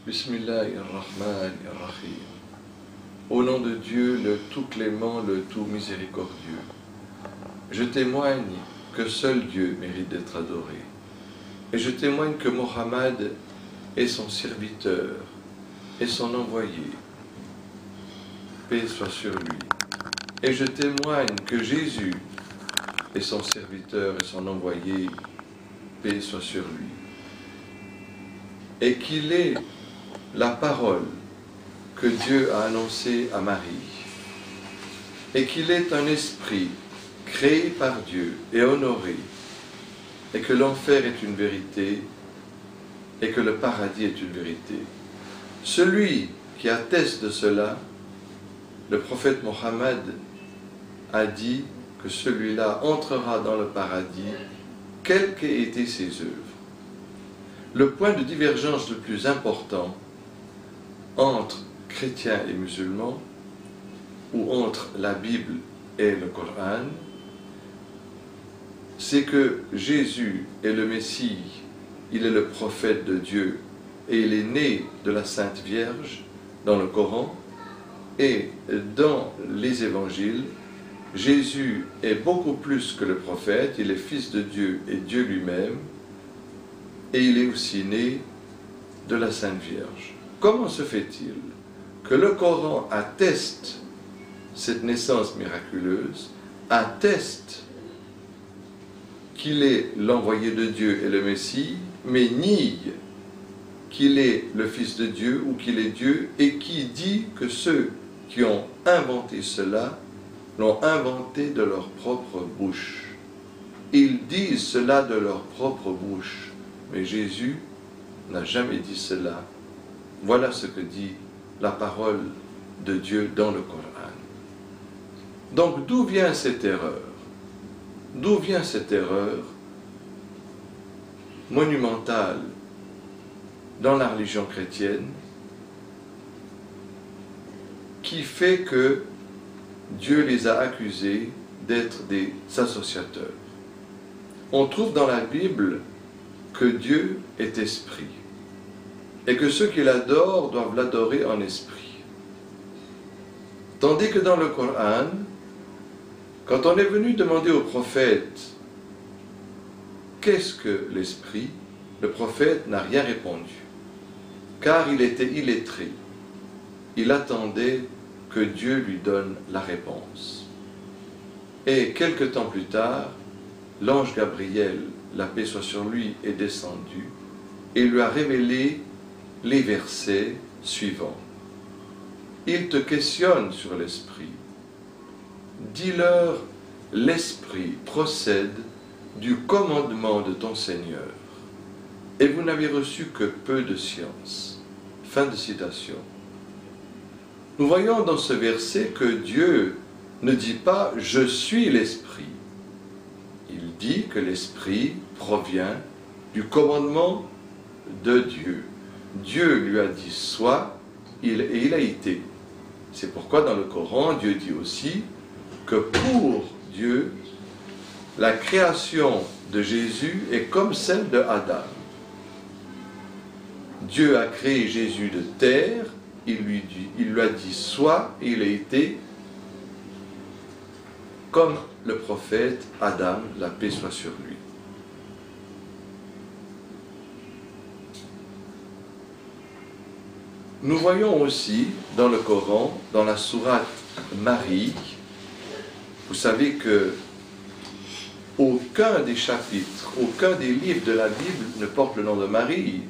Bismillahirrahmanirrahim. Au nom de Dieu, le tout clément, le tout miséricordieux, je témoigne que seul Dieu mérite d'être adoré. Et je témoigne que Mohammed est son serviteur et son envoyé. Paix soit sur lui. Et je témoigne que Jésus est son serviteur et son envoyé. Paix soit sur lui. Et qu'il est la parole que Dieu a annoncée à Marie, et qu'il est un esprit créé par Dieu et honoré, et que l'enfer est une vérité, et que le paradis est une vérité. Celui qui atteste de cela, le prophète Mohammed a dit que celui-là entrera dans le paradis, quelles qu'aient été ses œuvres. Le point de divergence le plus important entre chrétiens et musulmans, ou entre la Bible et le Coran, c'est que Jésus est le Messie, il est le prophète de Dieu, et il est né de la Sainte Vierge dans le Coran, et dans les évangiles, Jésus est beaucoup plus que le prophète, il est fils de Dieu et Dieu lui-même, et il est aussi né de la Sainte Vierge. Comment se fait-il que le Coran atteste cette naissance miraculeuse, atteste qu'il est l'envoyé de Dieu et le Messie, mais nie qu'il est le Fils de Dieu ou qu'il est Dieu, et qui dit que ceux qui ont inventé cela l'ont inventé de leur propre bouche. Ils disent cela de leur propre bouche, mais Jésus n'a jamais dit cela. Voilà ce que dit la parole de Dieu dans le Coran. Donc d'où vient cette erreur? D'où vient cette erreur monumentale dans la religion chrétienne qui fait que Dieu les a accusés d'être des associateurs? On trouve dans la Bible que Dieu est esprit et que ceux qui l'adorent doivent l'adorer en esprit. Tandis que dans le Coran, quand on est venu demander au prophète qu'est-ce que l'esprit, le prophète n'a rien répondu, car il était illettré. Il attendait que Dieu lui donne la réponse. Et quelque temps plus tard, l'ange Gabriel, la paix soit sur lui, est descendu et lui a révélé les versets suivants. Il te questionne sur l'esprit. Dis-leur, l'esprit procède du commandement de ton Seigneur, et vous n'avez reçu que peu de science. Fin de citation. Nous voyons dans ce verset que Dieu ne dit pas « je suis l'esprit ». Il dit que l'esprit provient du commandement de Dieu. Dieu lui a dit « sois » et il a été. C'est pourquoi dans le Coran, Dieu dit aussi que pour Dieu, la création de Jésus est comme celle de Adam. Dieu a créé Jésus de terre, il lui a dit « sois » et il a été comme le prophète Adam, la paix soit sur lui. Nous voyons aussi dans le Coran, dans la sourate Marie, vous savez que aucun des chapitres, aucun des livres de la Bible ne porte le nom de Marie.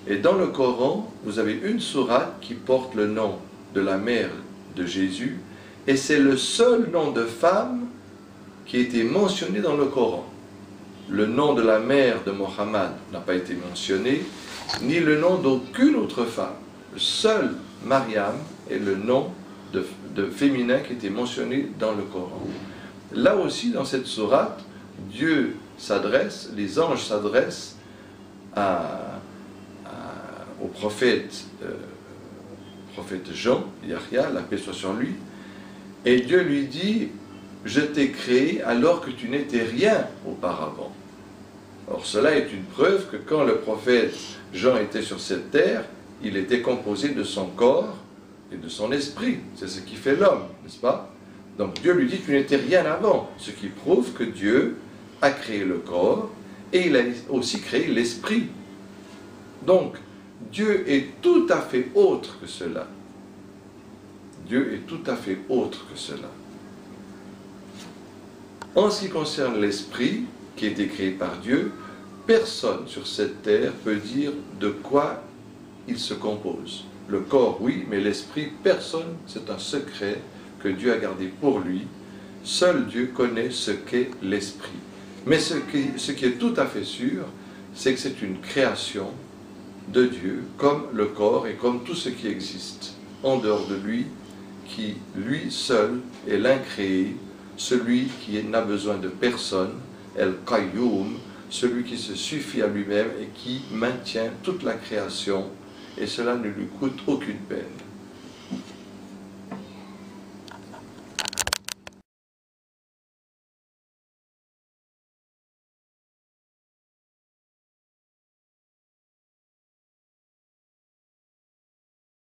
Et dans le Coran, vous avez une sourate qui porte le nom de la mère de Jésus, et c'est le seul nom de femme qui a été mentionné dans le Coran. Le nom de la mère de Mohammed n'a pas été mentionné, ni le nom d'aucune autre femme. Seul Mariam est le nom de féminin qui était mentionné dans le Coran. Là aussi, dans cette sourate, Dieu s'adresse, les anges s'adressent au prophète Jean, Yahya, la paix soit sur lui, et Dieu lui dit « Je t'ai créé alors que tu n'étais rien auparavant ». Or cela est une preuve que quand le prophète Jean était sur cette terre, il était composé de son corps et de son esprit. C'est ce qui fait l'homme, n'est-ce pas? Donc Dieu lui dit, tu n'étais rien avant, ce qui prouve que Dieu a créé le corps et il a aussi créé l'esprit. Donc, Dieu est tout à fait autre que cela. Dieu est tout à fait autre que cela. En ce qui concerne l'esprit, qui a été créé par Dieu, personne sur cette terre peut dire de quoi il se compose. Le corps, oui, mais l'esprit, personne, c'est un secret que Dieu a gardé pour lui. Seul Dieu connaît ce qu'est l'esprit. Mais ce qui est tout à fait sûr, c'est que c'est une création de Dieu, comme le corps et comme tout ce qui existe en dehors de lui, qui lui seul est l'incréé, celui qui n'a besoin de personne, El-Qayyum, celui qui se suffit à lui-même et qui maintient toute la création, et cela ne lui coûte aucune peine.